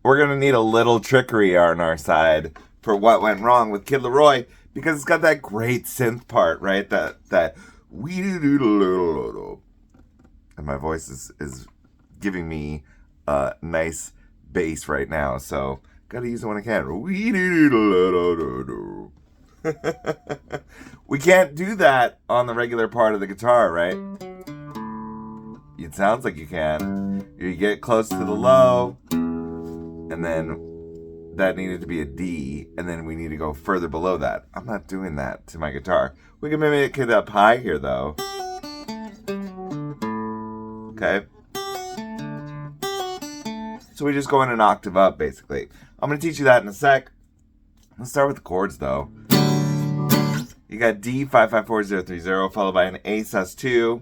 we're going to need a little trickery on our side for what went wrong with Kid LAROI, because it's got that great synth part, right? That we do. And my voice is giving me a nice bass right now, so gotta use it when I can. We do. We can't do that on the regular part of the guitar, right? It sounds like you can. You get close to the low, and then that needed to be a D, and then we need to go further below that. I'm not doing that to my guitar. We can make it up high here, though. Okay? So we just go in an octave up, basically. I'm going to teach you that in a sec. Let's start with the chords, though. You got D, 554030, followed by an A sus2.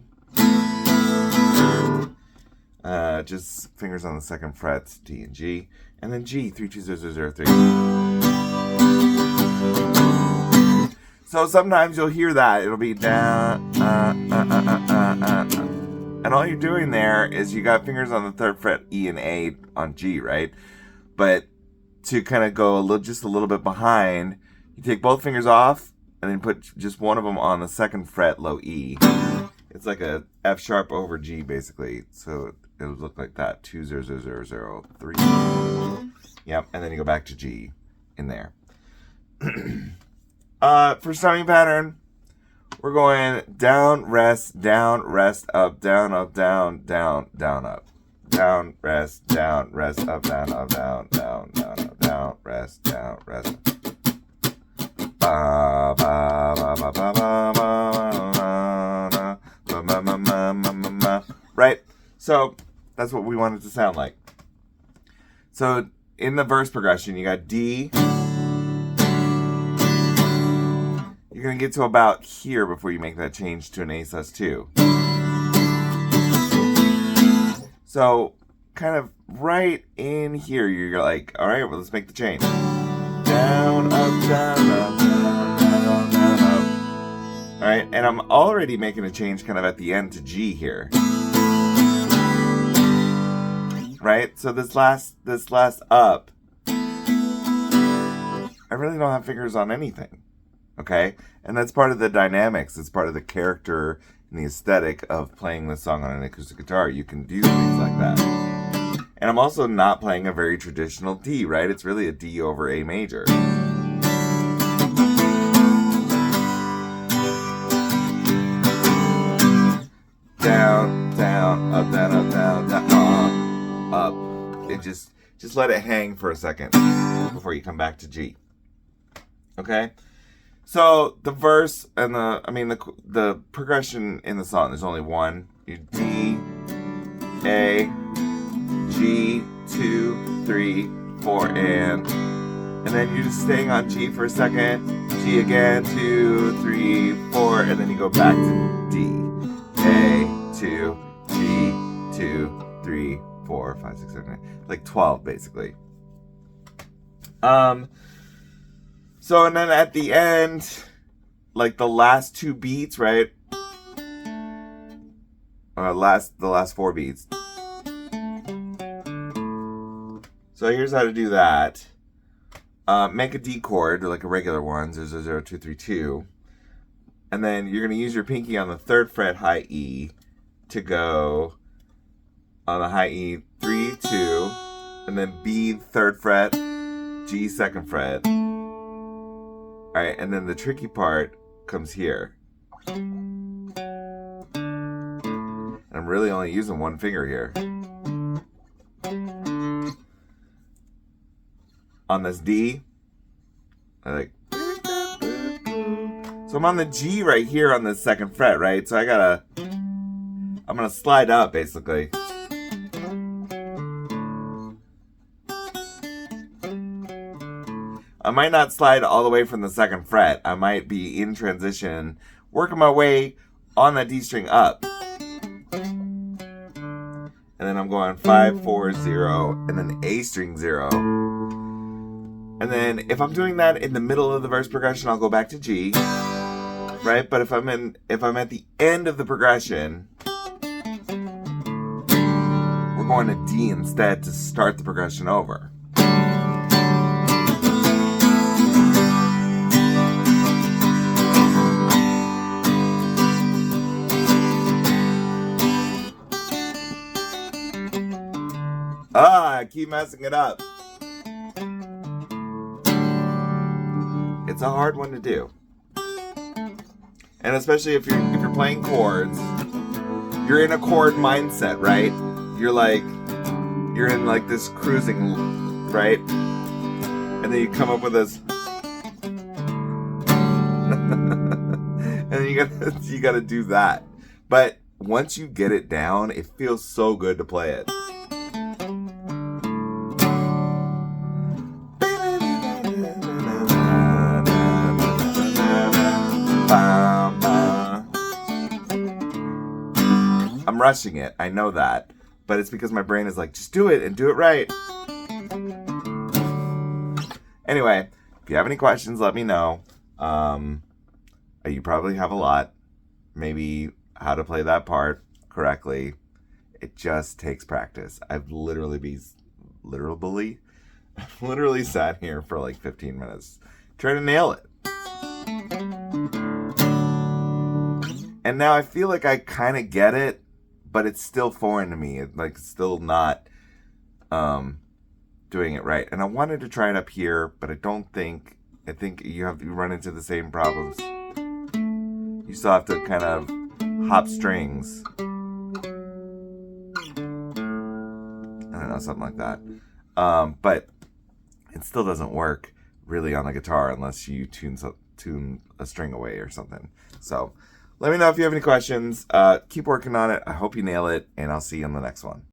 Just fingers on the second frets, D and G. And then G, 32003. So sometimes you'll hear that. It'll be down, and all you're doing there is you got fingers on the third fret, E and A on G, right? But to kind of go just a little bit behind, you take both fingers off and then put just one of them on the second fret, low E. It's like a F sharp over G, basically. So it would look like that, 20003. Yep, and then you go back to G in there. For strumming pattern, we're going down, rest, up, down, up, down, down, down, up. Down, rest, up, down, up, down, down, down, up, down, rest, rest. Ba ba ba ba ba ba ba. Right? So that's what we want it to sound like. So in the verse progression, you got D. You're going to get to about here before you make that change to an A sus2. So kind of right in here, you're like, all right, well, let's make the change. Down, up, down, up, down, down, down, up. All right, and I'm already making a change kind of at the end to G here. Right? So this last up, I really don't have fingers on anything. Okay? And that's part of the dynamics. It's part of the character and the aesthetic of playing this song on an acoustic guitar. You can do things like that. And I'm also not playing a very traditional D, right? It's really a D over A major. Down, down, up, down, up, down, down, up. And just let it hang for a second before you come back to G. Okay? So the verse and the progression in the song, there's only one. You D, A, G, 2, 3, 4, and then you're just staying on G for a second. G again, 2, 3, 4, and then you go back to D. A, 2, G, 2, 3, 4, 5, 6, 7, 8. Like 12, basically. So, and then at the end, like the last two beats, right? The last four beats. So here's how to do that. Make a D chord, like a regular one, 0, 0, 2, 3, 2. And then you're going to use your pinky on the third fret, high E, to go on the high E, 3, 2, and then B, third fret, G, second fret. All right, and then the tricky part comes here. And I'm really only using one finger here. On this D, so I'm on the G right here on the second fret, right? So I'm gonna slide up basically. I might not slide all the way from the second fret. I might be in transition, working my way on that D string up. And then I'm going 5, 4, 0, and then A string 0. And then if I'm doing that in the middle of the verse progression, I'll go back to G, right? But if I'm at the end of the progression, we're going to D instead to start the progression over. I keep messing it up. It's a hard one to do. And especially if you're playing chords, you're in a chord mindset, right? You're in like this cruising, right? And then you come up with this and then you gotta do that. But once you get it down, it feels so good to play it. I'm rushing it, I know that, but it's because my brain is like, just do it and do it right. Anyway, if you have any questions, let me know. You probably have a lot. Maybe how to play that part correctly. It just takes practice. I've literally sat here for like 15 minutes trying to nail it. And now I feel like I kind of get it, but it's still foreign to me. It's like still not doing it right. And I wanted to try it up here, but I think you run into the same problems. You still have to kind of hop strings. I don't know, something like that. But it still doesn't work really on the guitar unless you tune a string away or something. So let me know if you have any questions. Keep working on it. I hope you nail it, and I'll see you on the next one.